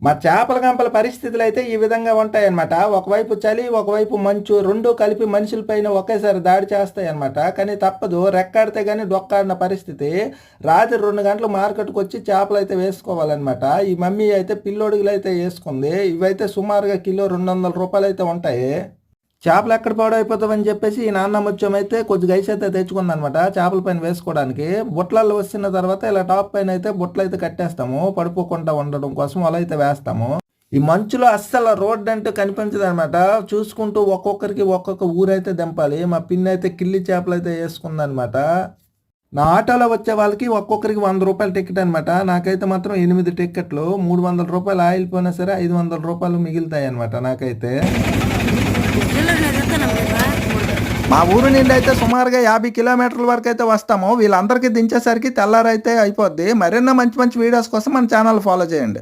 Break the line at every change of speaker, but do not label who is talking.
మా చేపల గంపల పరిస్థితులు అయితే ఈ విధంగా ఉంటాయన్నమాట. ఒకవైపు చలి, ఒకవైపు మంచు 2 కలిపి మనుషులపైన ఒకేసారి దాడి చేస్తాయన్నమాట. కానీ తప్పదు, రెక్కాడితే గాని డొక్కాడిన పరిస్థితి. రాత్రి 2 గంటలు మార్కెట్‌కొచ్చి చేపలైతే వేసుకోవాలన్నమాట. ఈ మమ్మీ అయితే పిల్లోడుగులైతే ఏసుకుంది. ఇవైతే సుమారుగా కిలో రూ. 200 అయితే ఉంటాయి. చేపలు ఎక్కడ పాడైపోతావని చెప్పేసి ఈ నాన్న ముత్యం అయితే కొద్దిగా ఐస్ అయితే తెచ్చుకుందనమాట చేపల పైన వేసుకోవడానికి. బుట్టలలో వచ్చిన తర్వాత ఇలా టాప్ పైన అయితే బుట్టలు అయితే కట్టేస్తాము, పడిపోకుండా ఉండడం కోసం వల అయితే వేస్తాము. ఈ మంచులో అస్సలు రోడ్డు అంటూ కనిపించదు అనమాట. చూసుకుంటూ ఒక్కొక్కరికి ఒక్కొక్క ఊరైతే దింపాలి. మా పిన్ని అయితే కిల్లి చేపలు అయితే వేసుకుందనమాట. నా ఆటోలో వచ్చే వాళ్ళకి ఒక్కొక్కరికి రూ. 100 టికెట్ అనమాట. నాకైతే మాత్రం 8 టికెట్లు, రూ. 300 ఆయిల్ పోయినా సరే రూ. 500 మిగులుతాయి అనమాట నాకైతే. మా ఊరు నుండి అయితే సుమారుగా 50 కిలోమీటర్ల వరకు అయితే వస్తాము. వీళ్ళందరికీ దించేసరికి తెల్లారైతే అయిపోద్ది. మరెన్నో మంచి మంచి వీడియోస్ కోసం మన ఛానల్ ఫాలో చేయండి.